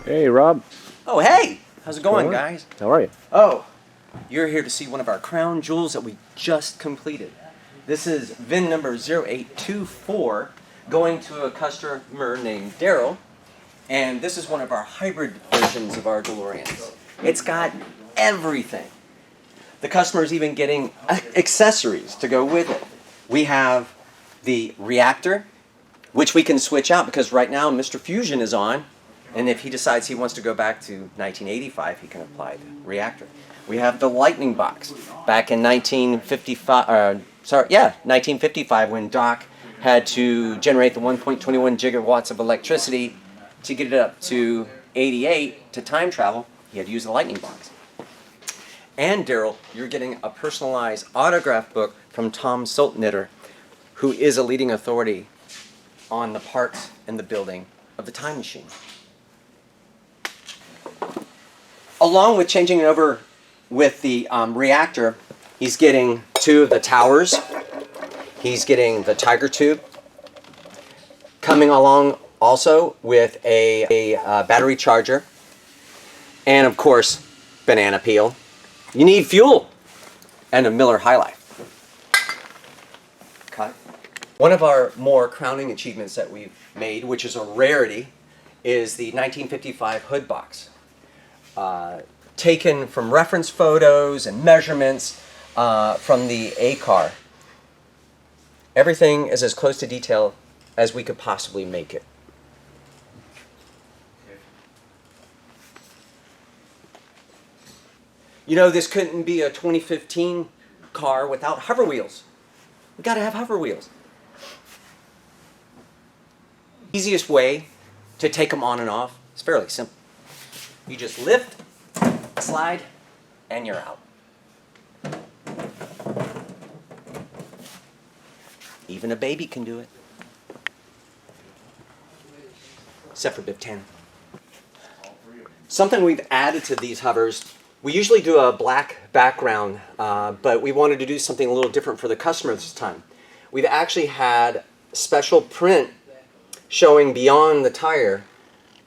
Hey, Rob. Oh, hey! How's it going, guys? How are you? Oh, you're here to see one of our crown jewels that we just completed. This is VIN number 0824 going to a customer named Daryl, and this is one of our hybrid versions of our DeLoreans. It's got everything. The customer's even getting accessories to go with it. We have the reactor, which we can switch out because right now Mr. Fusion is on, and if he decides he wants to go back to 1985, he can apply the reactor. We have the lightning box. Back in 1955, when Doc had to generate the 1.21 gigawatts of electricity to get it up to 88 to time travel, he had to use the lightning box. And Daryl, you're getting a personalized autograph book from Tom Soltnitter, who is a leading authority on the parts and the building of the time machine. Along with changing it over with the reactor, he's getting two of the towers. He's getting the tiger tube. Coming along also with a battery charger. And of course, banana peel. You need fuel and a Miller High Life. Cut. One of our more crowning achievements that we've made, which is a rarity, is the 1955 hood box. Taken from reference photos and measurements from the A car. Everything is as close to detail as we could possibly make it. You know, this couldn't be a 2015 car without hover wheels. We gotta have hover wheels. Easiest way to take them on and off is fairly simple. You just lift, slide, and you're out. Even a baby can do it. Except for Biff Tannen. Something we've added to these hovers, we usually do a black background, but we wanted to do something a little different for the customer this time. We've actually had special print showing beyond the tire,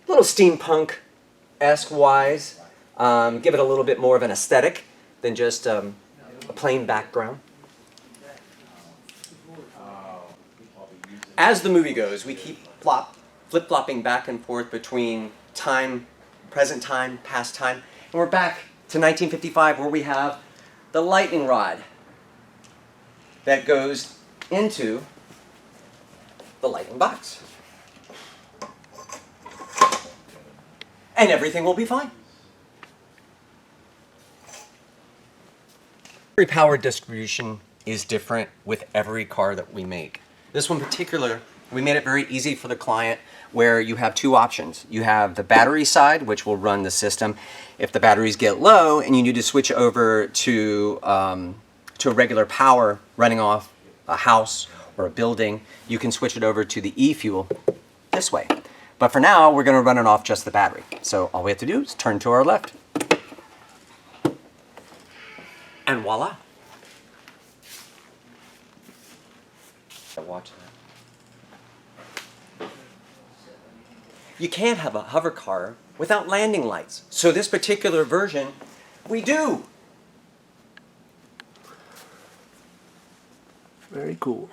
a little steampunk-esque wise, give it a little bit more of an aesthetic than just a plain background. As the movie goes, we keep flip-flopping back and forth between time, present time, past time, and we're back to 1955 where we have the lightning rod that goes into the lightning box. And everything will be fine. Every power distribution is different with every car that we make. This one in particular, we made it very easy for the client where you have two options. You have the battery side, which will run the system. If the batteries get low and you need to switch over to a regular power running off a house or a building, you can switch it over to the e-fuel this way. But for now, we're going to run it off just the battery. So all we have to do is turn to our left. And voila. Watch that. You can't have a hover car without landing lights. So this particular version, we do. Very cool.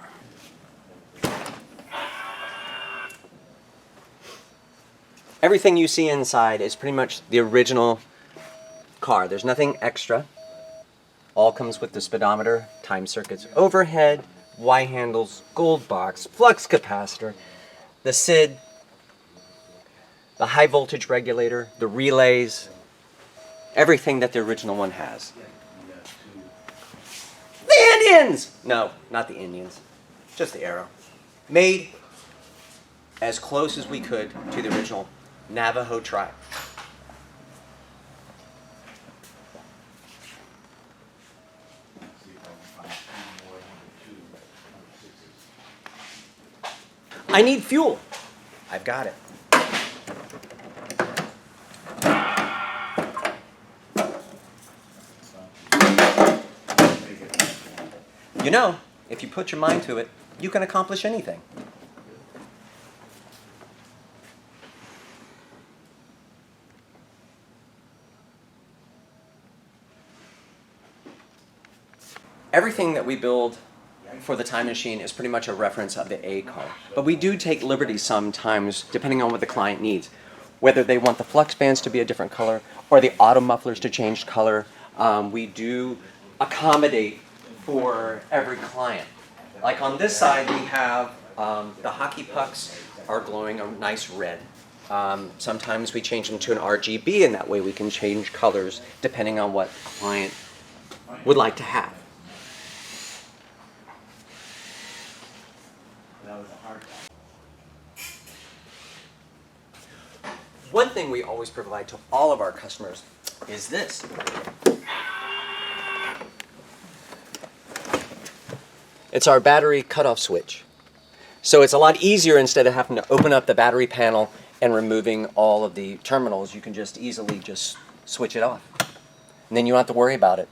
Everything you see inside is pretty much the original car. There's nothing extra. All comes with the speedometer, time circuits, overhead, Y handles, gold box, flux capacitor, the SID, the high voltage regulator, the relays, everything that the original one has. The Indians! No, not the Indians, just the arrow. Made as close as we could to the original Navajo tribe. I need fuel. I've got it. You know, if you put your mind to it, you can accomplish anything. Everything that we build for the time machine is pretty much a reference of the A car. But we do take liberties sometimes, depending on what the client needs. Whether they want the flux bands to be a different color or the auto mufflers to change color, we do accommodate for every client. Like on this side, we have the hockey pucks are glowing a nice red. Sometimes we change them to an RGB, and that way we can change colors depending on what the client would like to have. One thing we always provide to all of our customers is this. It's our battery cutoff switch. So it's a lot easier. Instead of having to open up the battery panel and removing all of the terminals, you can just easily just switch it off. And then you don't have to worry about it.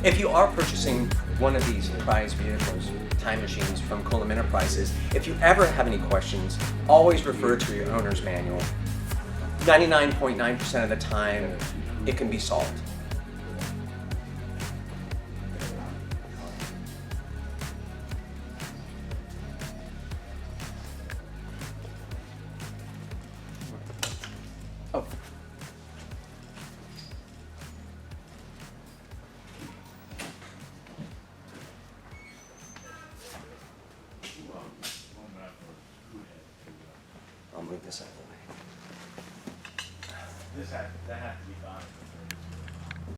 If you are purchasing one of these prize vehicles, time machines from Coulomb Enterprises, if you ever have any questions, always refer to your owner's manual. 99.9% of the time, it can be solved. Oh. I'll move this out of the way. That has to be gone.